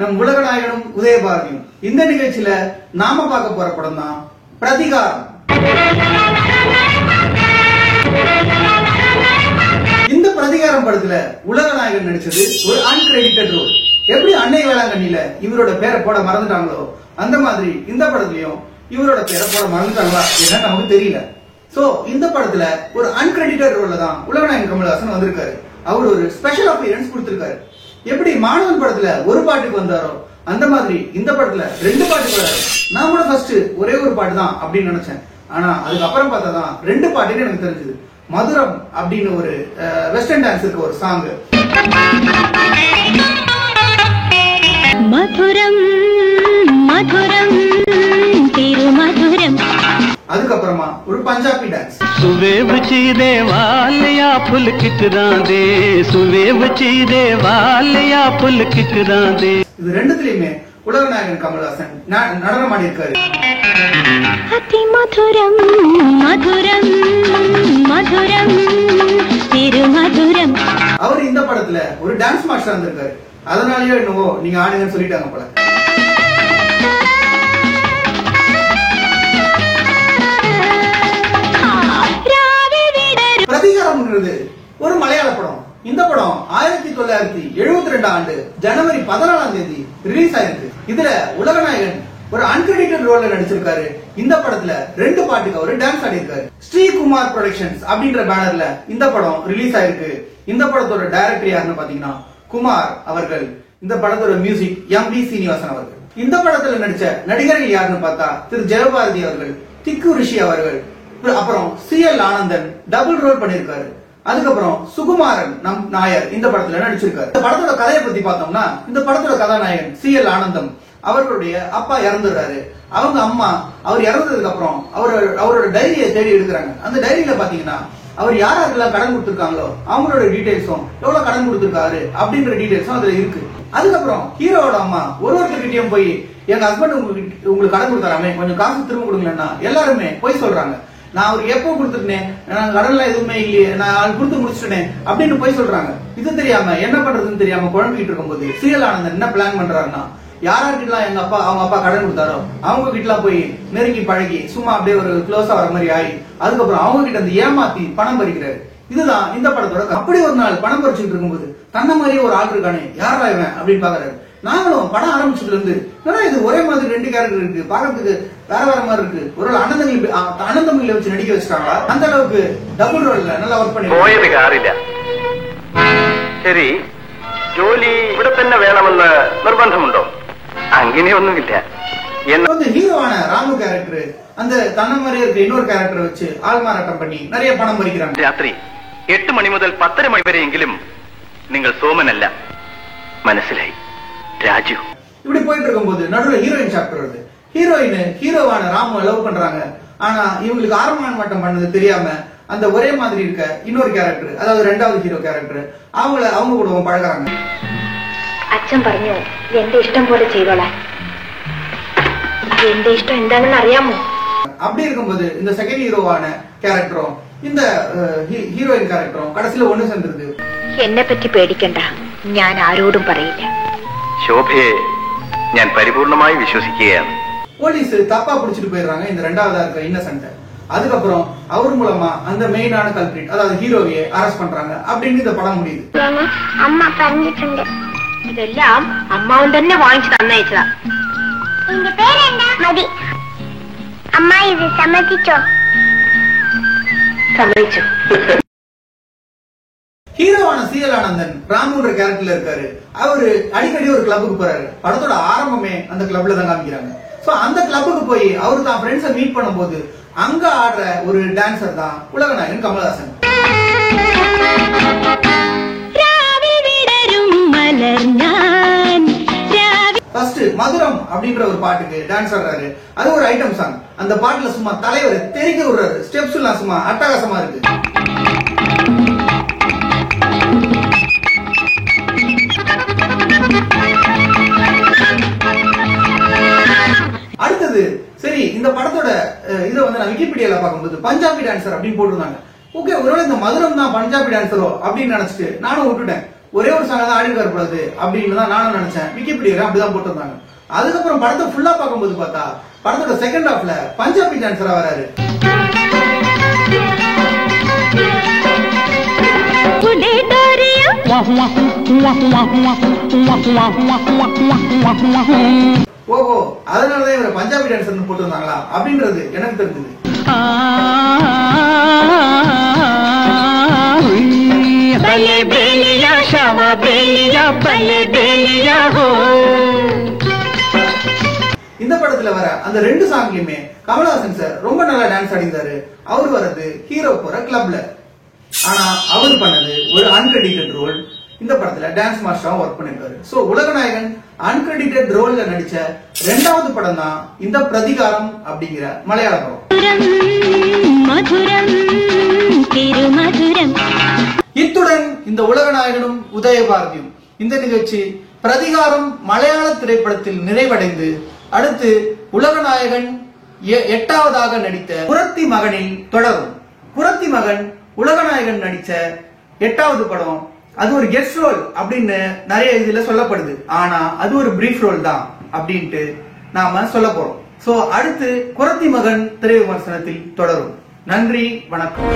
நம் உலகநாயகனும் உதயபாரதியும். இந்த நிகழ்ச்சியில நாம பார்க்க போற படம் தான் பிரதிகாரம். இந்த பிரதிகாரம் படத்துல உலகநாயகன் நடிச்சது ஒரு அன்கிரெடிட்டட் ரோல். எப்படி அன்னை வேளாங்கண்ணில இவரோட பேரை போட மறந்துட்டாங்களோ அந்த மாதிரி இந்த படத்துலயும் இவரோட பேரை போட மறந்துட்டாங்களா என்ன நமக்கு தெரியல. சோ இந்த படத்துல ஒரு அன்கிரெடிட்டட் ரோல்ல தான் உலகநாயகன் கமல்ஹாசன் வந்திருக்காரு. அவர் ஒரு ஸ்பெஷல் அப்பியரன்ஸ் கொடுத்திருக்காரு. எப்படி மாணவன் படத்துல ஒரு பாட்டுக்கு வந்தாரோ அந்த மாதிரி இந்த படத்துல 2 பாட்டுக்கு வராரு. நான் கூட ஃபர்ஸ்ட் ஒரே ஒரு பாட்டு தான் அப்படின்னு நினைச்சேன். ஆனா அதுக்கப்புறம் பார்த்தா தான் 2 பாட்டுன்னு எனக்கு தெரிஞ்சது. மதுரம் அப்படின்னு ஒரு வெஸ்டர்ன் டான்ஸ் இருக்க ஒரு சாங், மதுரம் மதுரம் திருமதுரம். அதுக்கப்புறமா ஒரு பஞ்சாபி டான்ஸ், சுவேவச்சி தேவாலயா புல்கிக்குதாதே சுவேவச்சி தேவாலயா புல்கிக்குதாதே. இது ரெண்டுத்துலயுமே உலகநாயகன் கமல்ஹாசன் நடனம் ஆடி இருக்காரு. அதி மதுரம் மதுரம் மதுரம் திருமதுரம். அவர் இந்த படத்துல ஒரு டான்ஸ் மாஸ்டர் வந்திருக்காரு. அதனாலயோ என்னவோ நீங்க ஆடுங்கன்னு சொல்லிட்டாங்க போல. பிரதிகாரம்ன்றது ஒரு மலையாள படம். இந்த படம் 1972 ஆண்டு ஜனவரி 14ஆம் தேதி ரிலீஸ் ஆயிருக்கு. இதுல உலகநாயகன் ஒரு அன்கிரெடிட்டட் ரோல்ல நடிச்சிருக்காரு. இந்த படத்துல 2 பாட்டுக்கு அவர் டான்ஸ் ஆடி இருக்காரு. ஸ்ரீகுமார் ப்ரொடக்ஷன்ஸ் அப்படின்ற பேனர்ல இந்த படம் ரிலீஸ் ஆயிருக்கு. இந்த படத்தோட டைரக்டர் யாருன்னு பாத்தீங்கன்னா குமார் அவர்கள். இந்த படத்தோட மியூசிக் எம்.டி. சீனிவாசன் அவர்கள். இந்த படத்துல நடிச்ச நடிகர்கள் யாருன்னு பார்த்தா திரு ஜெயபாரதி அவர்கள், திக்கு ரிஷி அவர்கள், அப்புறம் C.L. ஆனந்தன் டபுள் ரோல் பண்ணிருக்காரு. அதுக்கப்புறம் சுகுமாரன் நம் நாயர் இந்த படத்துல நடிச்சிருக்காரு. இந்த படத்தோட கதையை பத்தி பார்த்தோம்னா இந்த படத்தோட கதாநாயகன் C.L. ஆனந்தம் அவர்களுடைய அப்பா இறந்துடுறாரு. அவங்க அம்மா அவர் இறந்ததுக்கு அப்புறம் அவரோட டைரியை தேடி எடுக்கிறாங்க. அந்த டைரியில பாத்தீங்கன்னா அவர் யாரெல்லாம் கடன் கொடுத்திருக்காங்களோ அவங்களோட டீடைல்ஸும் எவ்வளவு கடன் கொடுத்திருக்காரு அப்படின்ற டீடைல்ஸும் அதுல இருக்கு. அதுக்கப்புறம் ஹீரோட அம்மா ஒருத்தர்கிட்டயும் போய் எங்க ஹஸ்பண்ட் உங்களுக்கு கடன் கொடுத்தாராமே கொஞ்சம் காசு திரும்ப கொடுங்களேன்னா எல்லாருமே போய் சொல்றாங்க. நான் அவருக்கு எப்போ கொடுத்துட்டேன், கடன்ல எதுவுமே இல்லையே, நான் கொடுத்து முடிச்சுட்டேன் அப்படின்னு போய் சொல்றாங்க. இது தெரியாம என்ன பண்றதுன்னு தெரியாம குழம்பிட்டு இருக்கும்போது C.L. ஆனந்தன் என்ன பிளான் பண்றாருன்னா யாரார்கிட்டலாம் அவங்க அப்பா கடன் கொடுத்தாரோ அவங்க கிட்ட போய் நெருங்கி பழகி சும்மா அப்படியே ஒரு க்ளோஸா வர மாதிரி ஆகி அதுக்கப்புறம் அவங்க கிட்ட வந்து ஏமாத்தி பணம் பறிக்கிறாரு. இதுதான் இந்த படத்தோட. அப்படி ஒரு நாள் பணம் பறிச்சுட்டு இருக்கும்போது தன்ன மாதிரியே ஒரு ஆள் இருக்கானே யாரா இவன் அப்படின்னு பாக்குறாரு. நாங்களும் படம் ஆரம்பிச்சதுல இருந்து இது ஒரே மாதிரி 2 கேரக்டர் இருக்கு, பாக்கிறதுக்கு வேற வேற மாதிரி இருக்கு, ஒரு அனந்தமில்ல வச்சு நடிக்க வச்சுட்டாங்களா, அந்த அளவுக்கு டபுள் ரோல்ல நல்லா ஒர்க் பண்ணி. சரி, ജോലി ഇവിടെ തന്നെ വേണമെന്ന് നിർബന്ധമുണ്ടോ? അങ്ങനെയൊന്നുമില്ല. ஹீரோவான ராமு கேரக்டர் அந்த தன்ன மாதிரியே இருக்க இன்னொரு கேரக்டர் வச்சு ஆள்மாறாட்டம் பண்ணி நிறைய பணம் பறிக்கிறாங்க. രാത്രി 8 മണി മുതൽ 10:30 മണി വരെയെങ്കിലും നിങ്ങൾ സോമനല്ല, മനസ്സിലായി? ராஜு. இப்படி போயிட்டு இருக்கும்போது நடுவுல ஹீரோயின் சாப்டர் வருது. ஹீரோவான ராமு லவ் பண்றாங்க. ஆனா இவங்களுக்கு ஆரம்பமான மாட்டம் பண்ணது தெரியாம அந்த ஒரே மாதிரி இருக்க இன்னொரு கேரக்டர், அதாவது 2வது ஹீரோ கேரக்டர், அவங்க கூட பழகுறாங்க. അച്ഛൻ പറഞ്ഞു എന്റെ ഇഷ്ടം പോലെ ചെയ്തോളാം, എന്റെ ഇഷ്ടം എന്താണെന്ന് അറിയാമോ? அப்படி இருக்கும்போது இந்த செகண்ட் ஹீரோவான கேரக்டரும் இந்த ஹீரோயின் கேரக்டரும் கடைசியில ஒண்ணு சேர்ந்துருது. എന്നെ പറ്റി പേടിക്കണ്ട, ഞാൻ ആരോടും പറയില്ല. ശോഭയെ ഞാൻ പരിപൂർണമായി വിശ്വസിക്കുകയാണ്. போலீஸ் தப்பா புடிச்சிட்டு போயிடுறாங்க இந்த 2வதா இருக்க இன்னசென்ட். அதுக்கப்புறம் அவர் மூலமா அந்த மெயினான கல்பிரிட் அதாவது ஹீரோவையே அரெஸ்ட் பண்றாங்க அப்படின்னு இந்த படம் முடியுது. அம்மா பண்ணிട്ടുണ്ട്, ഇതെല്ലാം അമ്മാവൻ തന്നെ വാങ്ങിച്ചു തന്നയച്ചതാ. എന്റെ പേരെന്താ? മതി. അമ്മ ഇത് സമ്മതിച്ചോ? സമ്മതിച്ചു. ஹீரோவான C.L. ஆனந்தன் ராமுன்ற கேரக்டர்ல இருக்காரு. அவரு அடிக்கடி ஒரு கிளப்புக்கு போறாரு. படத்தோட ஆரம்பமே அந்த கிளப்ல தான் காமிக்கிறாங்க. சோ அந்த கிளப்புக்கு போய் அவரு தான் ஃப்ரெண்ட்ஸை மீட் பண்ணும்போது அங்க ஆடுற ஒரு டான்சர் தான் உலகநாயகன் கமல்ஹாசன். ஃபர்ஸ்ட் மதுரம் அப்படின்ற ஒரு பாட்டுக்கு டான்ஸ் ஆடுறாரு. அது ஒரு ஐட்டம் சாங். அந்த பாட்டுல சும்மா தலைவர் தெரிக்க விடுறாரு. ஸ்டெப்ஸ் எல்லாம் சும்மா அட்டகாசமா இருக்கு. அடுத்தது சரி இந்த படத்தோட இதை வந்து நான் விக்கிபீடியால பார்க்கும்போது பஞ்சாபி டான்சர் அப்படின்னு போட்டிருந்தாங்க. ஓகே, ஒருவேளை இந்த மதுரம் தான் பஞ்சாபி டான்சரோ அப்படின்னு நினைச்சிட்டு நானும் விட்டுட்டேன். ஒரே ஒரு சாங் தான் ஆடி வரக்கூடாது அப்படின்னு தான் நானும் நினைச்சேன். விக்கிபீடியா அப்படிதான் போட்டிருந்தாங்க. அதுக்கப்புறம் படத்தை ஃபுல்லா பார்க்கும்போது பார்த்தா படத்தோட செகண்ட் ஹாஃப்ல பஞ்சாபி டான்சரா வராரு. ஓஹோ, அதனாலதான் இவரை பஞ்சாபி டான்சர் போட்டிருந்தாங்களா அப்படின்றது எனக்கு தெரிஞ்சது. இந்த படத்துல வர அந்த 2 சாங்லயுமே கமலஹாசன் சார் ரொம்ப நல்லா டான்ஸ் ஆடிந்தாரு. அவர் வர்றது ஹீரோ போற கிளப்ல. ஆனா அவர் பண்ணது ஒரு அன்கிரெடிட்டட் ரோல். இந்த படத்துல டான்ஸ் மாஸ்டரா ஒர்க் பண்ணிருக்காரு. சோ உலகநாயகன் அன்கிரெடிட்டட் ரோல்ல நடிச்ச 2வது படம் தான் இந்த பிரதிகாரம் அப்படிங்கிற மலையாள படம். இத்துடன் இந்த உலகநாயகனும் உதயபாரதியும் இந்த நிகழ்ச்சி பிரதிகாரம் மலையாள திரைப்படத்தில் நிறைவடைந்து அடுத்து உலகநாயகன் 8வதாக நடித்த புரத்தி மகனில் தொடரும். புரத்தி மகன் உலகநாயகன் நடிச்ச 8வது படம். அது ஒரு கெஸ்ட் ரோல் அப்படின்னு நிறைய இதுல சொல்லப்படுது. ஆனா அது ஒரு பிரீஃப் ரோல் தான் அப்படின்ட்டு நாம சொல்ல போறோம். சோ அடுத்து புரத்தி மகன் திரை விமர்சனத்தில் தொடரும். நன்றி, வணக்கம்.